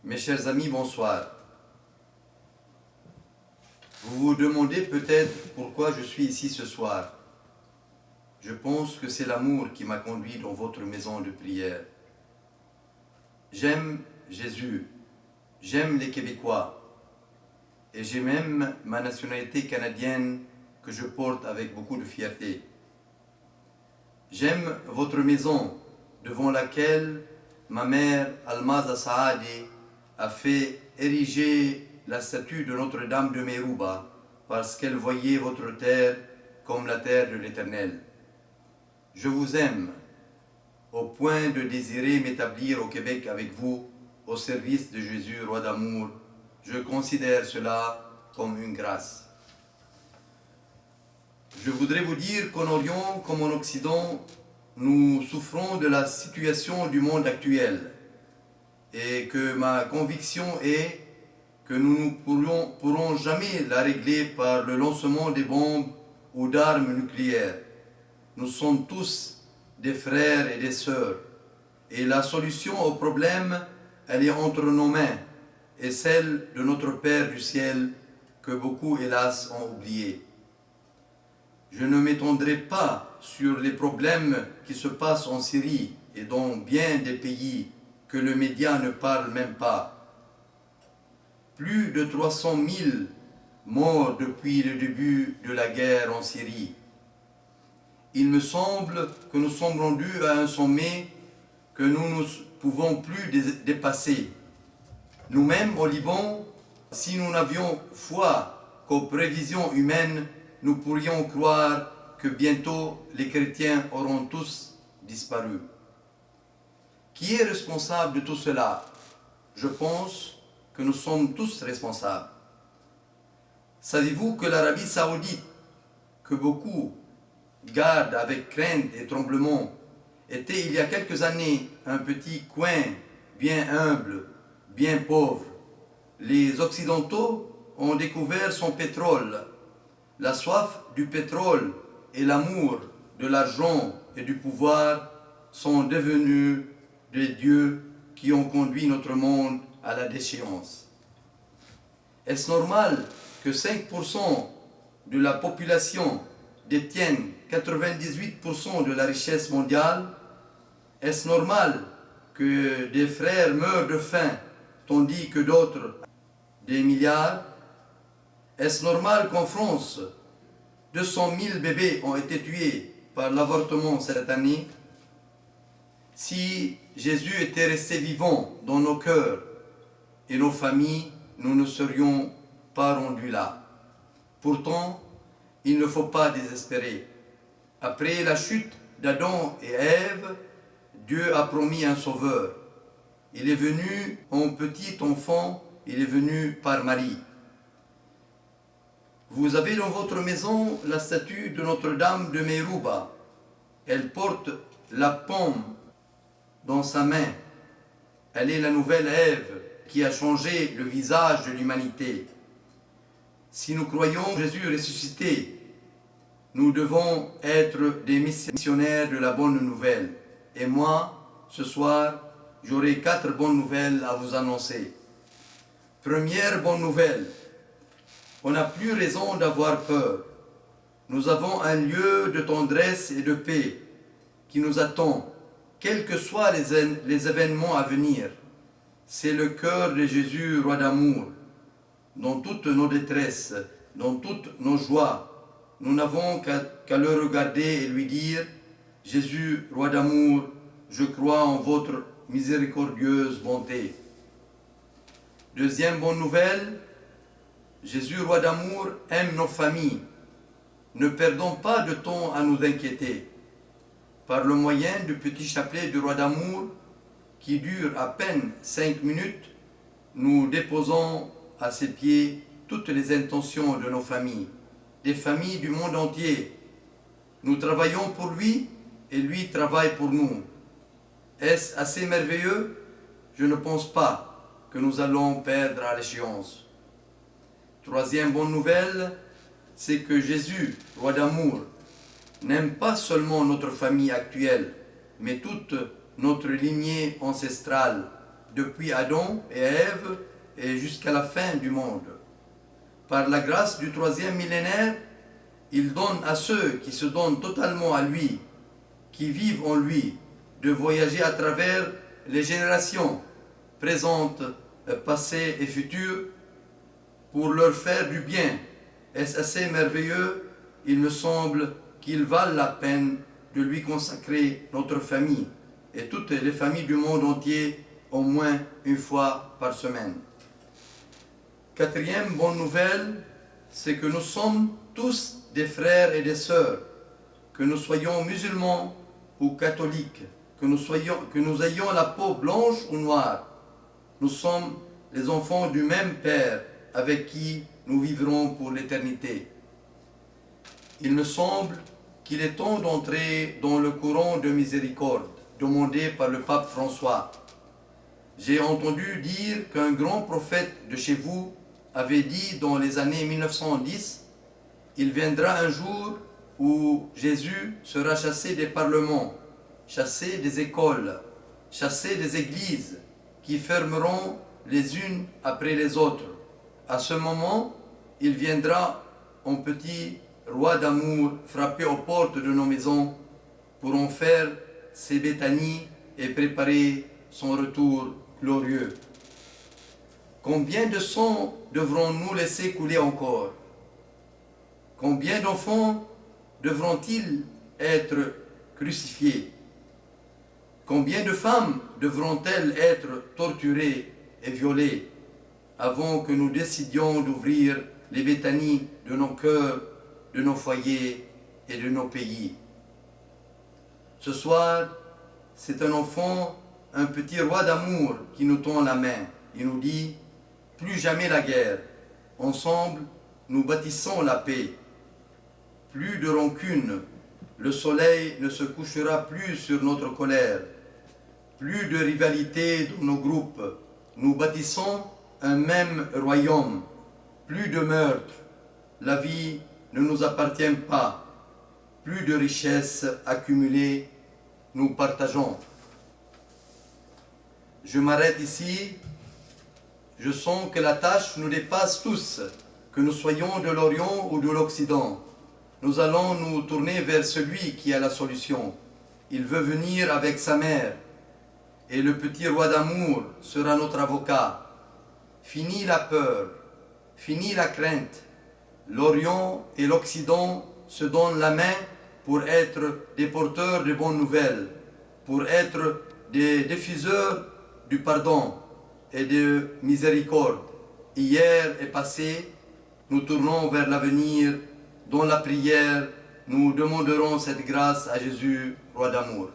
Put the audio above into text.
Mes chers amis, bonsoir. Vous vous demandez peut-être pourquoi je suis ici ce soir. Je pense que c'est l'amour qui m'a conduit dans votre maison de prière. J'aime Jésus, j'aime les Québécois et j'ai même ma nationalité canadienne que je porte avec beaucoup de fierté. J'aime votre maison devant laquelle ma mère Almaza Saadi a fait ériger la statue de Notre-Dame de Meruba parce qu'elle voyait votre terre comme la terre de l'Éternel. Je vous aime au point de désirer m'établir au Québec avec vous au service de Jésus, roi d'amour. Je considère cela comme une grâce. Je voudrais vous dire qu'en Orient comme en Occident, nous souffrons de la situation du monde actuel et que ma conviction est que nous ne pourrons jamais la régler par le lancement des bombes ou d'armes nucléaires. Nous sommes tous des frères et des sœurs et la solution au problème, elle est entre nos mains et celle de notre Père du ciel que beaucoup, hélas, ont oublié. Je ne m'étendrai pas sur les problèmes qui se passent en Syrie et dans bien des pays que le média ne parle même pas. Plus de 300 000 morts depuis le début de la guerre en Syrie. Il me semble que nous sommes rendus à un sommet que nous ne pouvons plus dépasser. Nous-mêmes au Liban, si nous n'avions foi qu'aux prévisions humaines, nous pourrions croire que bientôt les chrétiens auront tous disparu. Qui est responsable de tout cela? Je pense que nous sommes tous responsables. Savez-vous que l'Arabie saoudite, que beaucoup gardent avec crainte et tremblement, était il y a quelques années un petit coin bien humble, bien pauvre. Les Occidentaux ont découvert son pétrole. La soif du pétrole et l'amour de l'argent et du pouvoir sont devenus des dieux qui ont conduit notre monde à la déchéance. Est-ce normal que 5% de la population détiennent 98% de la richesse mondiale? Est-ce normal que des frères meurent de faim tandis que d'autres des milliards? Est-ce normal qu'en France, 200 000 bébés ont été tués par l'avortement cette année? Si Jésus était resté vivant dans nos cœurs et nos familles, nous ne serions pas rendus là. Pourtant, il ne faut pas désespérer. Après la chute d'Adam et Ève, Dieu a promis un sauveur. Il est venu en petit enfant, il est venu par Marie. Vous avez dans votre maison la statue de Notre-Dame de Meruba. Elle porte la pomme dans sa main. Elle est la nouvelle Ève qui a changé le visage de l'humanité. Si nous croyons Jésus ressuscité, nous devons être des missionnaires de la bonne nouvelle. Et moi, ce soir, j'aurai 4 bonnes nouvelles à vous annoncer. Première bonne nouvelle, on n'a plus raison d'avoir peur. Nous avons un lieu de tendresse et de paix qui nous attend, quels que soient les événements à venir. C'est le cœur de Jésus, roi d'amour. Dans toutes nos détresses, dans toutes nos joies, nous n'avons qu'à le regarder et lui dire « Jésus, roi d'amour, je crois en votre miséricordieuse bonté. » Deuxième bonne nouvelle, Jésus, roi d'amour, aime nos familles. Ne perdons pas de temps à nous inquiéter. Par le moyen du petit chapelet du roi d'amour, qui dure à peine 5 minutes, nous déposons à ses pieds toutes les intentions de nos familles, des familles du monde entier. Nous travaillons pour lui et lui travaille pour nous. Est-ce assez merveilleux? Je ne pense pas que nous allons perdre à l'échéance. Troisième bonne nouvelle, c'est que Jésus, roi d'amour, n'aime pas seulement notre famille actuelle, mais toute notre lignée ancestrale, depuis Adam et Ève et jusqu'à la fin du monde. Par la grâce du troisième millénaire, il donne à ceux qui se donnent totalement à lui, qui vivent en lui, de voyager à travers les générations présentes, passées et futures pour leur faire du bien. Est-ce assez merveilleux? Il me semble qu'il vaut la peine de lui consacrer notre famille et toutes les familles du monde entier au moins une fois par semaine. Quatrième bonne nouvelle, c'est que nous sommes tous des frères et des sœurs, que nous soyons musulmans ou catholiques, que nous ayons la peau blanche ou noire. Nous sommes les enfants du même Père avec qui nous vivrons pour l'éternité. Il me semble qu'il est temps d'entrer dans le courant de miséricorde demandé par le pape François. J'ai entendu dire qu'un grand prophète de chez vous avait dit dans les années 1910, il viendra un jour où Jésus sera chassé des parlements, chassé des écoles, chassé des églises, qui fermeront les unes après les autres. À ce moment, il viendra en petit roi d'amour frapper aux portes de nos maisons pour en faire ses béthanies et préparer son retour glorieux. Combien de sang devrons-nous laisser couler encore? Combien d'enfants devront-ils être crucifiés? Combien de femmes devront-elles être torturées et violées avant que nous décidions d'ouvrir les béthanies de nos cœurs, de nos foyers et de nos pays? Ce soir, c'est un enfant, un petit roi d'amour qui nous tend la main. Il nous dit, plus jamais la guerre. Ensemble, nous bâtissons la paix. Plus de rancune. Le soleil ne se couchera plus sur notre colère. Plus de rivalité dans nos groupes. Nous bâtissons un même royaume. Plus de meurtre. La vie ne nous appartient pas. Plus de richesses accumulées. Nous partageons. Je m'arrête ici. Je sens que la tâche nous dépasse tous, que nous soyons de l'Orient ou de l'Occident. Nous allons nous tourner vers celui qui a la solution. Il veut venir avec sa mère. Et le petit roi d'amour sera notre avocat. Fini la peur, fini la crainte. L'Orient et l'Occident se donnent la main pour être des porteurs de bonnes nouvelles, pour être des diffuseurs du pardon et de miséricorde. Hier et passé, nous tournons vers l'avenir. Dans la prière, nous demanderons cette grâce à Jésus, roi d'amour.